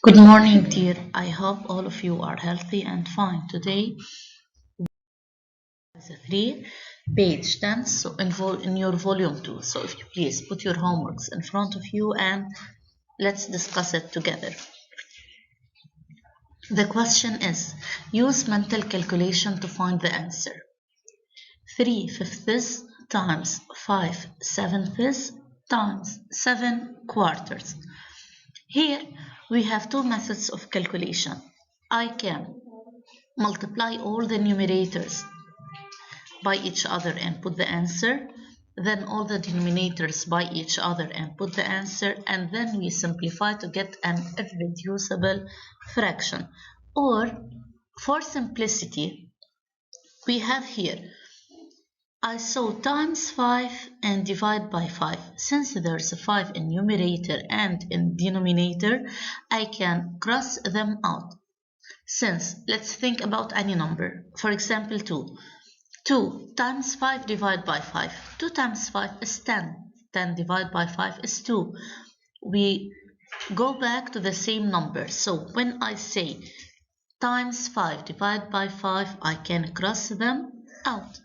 Good morning, dear. I hope all of you are healthy and fine. Today is a 3 page 10 so in your volume 2. So if you please put your homeworks in front of you and let's discuss it together. The question is, use mental calculation to find the answer. 3/5 times 5/7 times 7/4. Here we have two methods of calculation. I can multiply all the numerators by each other and put the answer, then all the denominators by each other and put the answer, and then we simplify to get an irreducible fraction. Or for simplicity, we have here I saw times 5 and divide by 5. Since there's a 5 in numerator and in denominator, I can cross them out. Since, let's think about any number. For example, 2. 2 times 5 divided by 5. 2 times 5 is 10. 10 divided by 5 is 2. We go back to the same number. So when I say times 5 divided by 5, I can cross them out.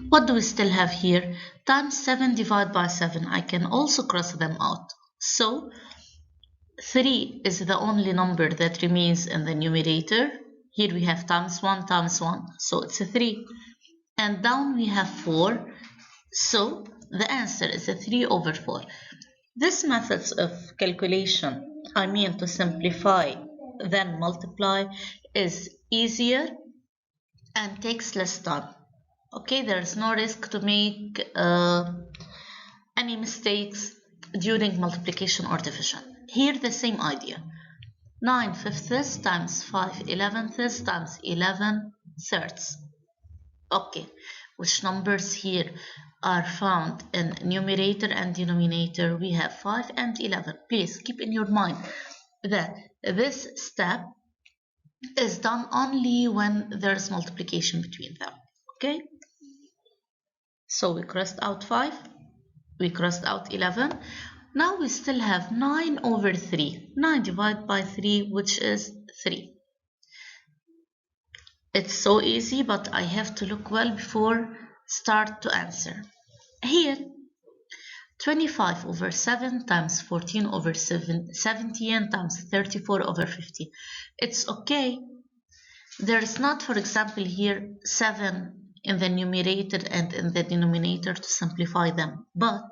What do we still have here? Times 7 divided by 7. I can also cross them out. So 3 is the only number that remains in the numerator. Here we have times 1 times 1. So it's a 3. And down we have 4. So the answer is a 3/4. This methods of calculation, I mean to simplify then multiply, is easier and takes less time. Okay, there is no risk to make any mistakes during multiplication or division. Here the same idea. 9/5 times 5/11 times 11/3. Okay, which numbers here are found in numerator and denominator? We have 5 and 11. Please keep in your mind that this step is done only when there's multiplication between them. Okay, so we crossed out 5, we crossed out 11. Now we still have 9/3. 9 divided by 3, which is 3. It's so easy, but I have to look well before start to answer. Here, 25/7 times 14/17 times 34/50. It's okay. There is not, for example, here 7 in the numerator and in the denominator to simplify them, but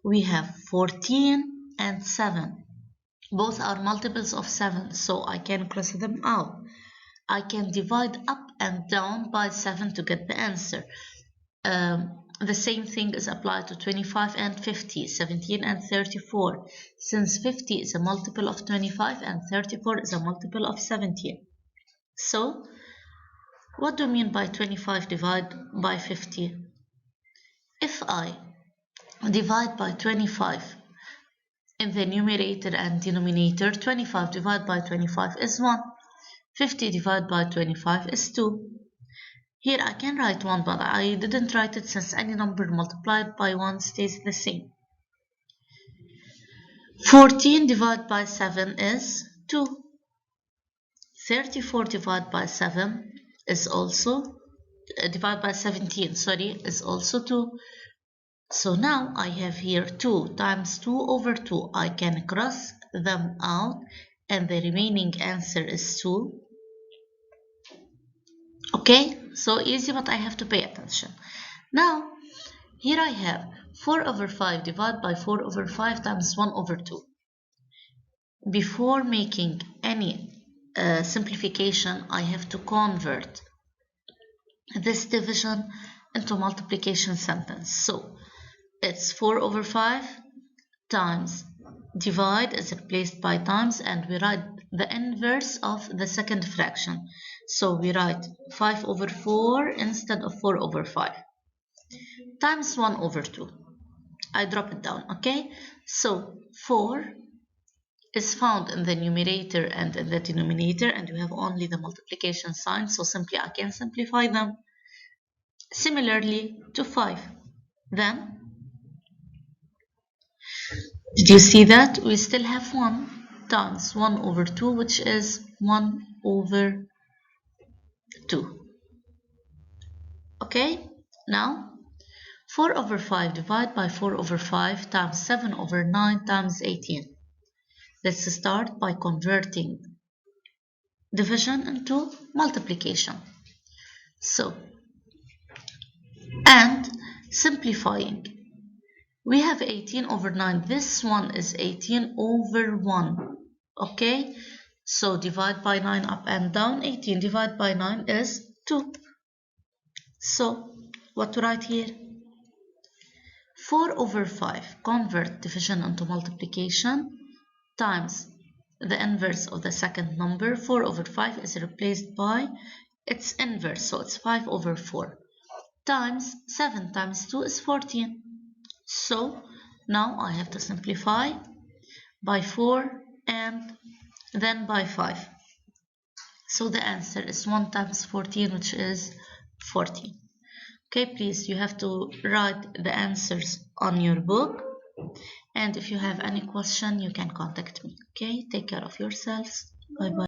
we have 14 and 7. Both are multiples of 7, so I can cross them out. I can divide up and down by 7 to get the answer. The same thing is applied to 25 and 50, 17 and 34, since 50 is a multiple of 25 and 34 is a multiple of 17. So, what do you mean by 25 divided by 50? If I divide by 25 in the numerator and denominator, 25 divided by 25 is 1. 50 divided by 25 is 2. Here I can write 1, but I didn't write it since any number multiplied by 1 stays the same. 14 divided by 7 is 2. 34 divided by 7 is also, divided by 17, sorry, is also 2. So now I have here 2 times 2/2. I can cross them out and the remaining answer is 2. Okay, so easy, but I have to pay attention. Now, here I have 4/5 divided by 4/5 times 1/2. Before making any simplification, I have to convert this division into multiplication sentence. So, it's 4/5 times divide is replaced by times, and we write the inverse of the second fraction. So we write 5/4 instead of 4/5 times 1/2. I drop it down, okay? So 4 is found in the numerator and in the denominator, and you have only the multiplication sign, so simply I can simplify them. Similarly to 5. Then, did you see that? We still have 1 times 1 over 2, which is 1 over 2. Okay, now 4 over 5 divided by 4 over 5 times 7 over 9 times 18. Let's start by converting division into multiplication. So, and simplifying. We have 18 over 9. This one is 18 over 1. Okay, so divide by 9 up and down. 18 divided by 9 is 2. So, what to write here? 4 over 5, convert division into multiplication, times the inverse of the second number. 4 over 5 is replaced by its inverse, so it's 5 over 4, times 7 times 2 is 14. So now I have to simplify by 4 and then by 5. So the answer is 1 times 14, which is 14. Okay, please, you have to write the answers on your book. And if you have any question, you can contact me. Okay, take care of yourselves. Bye bye.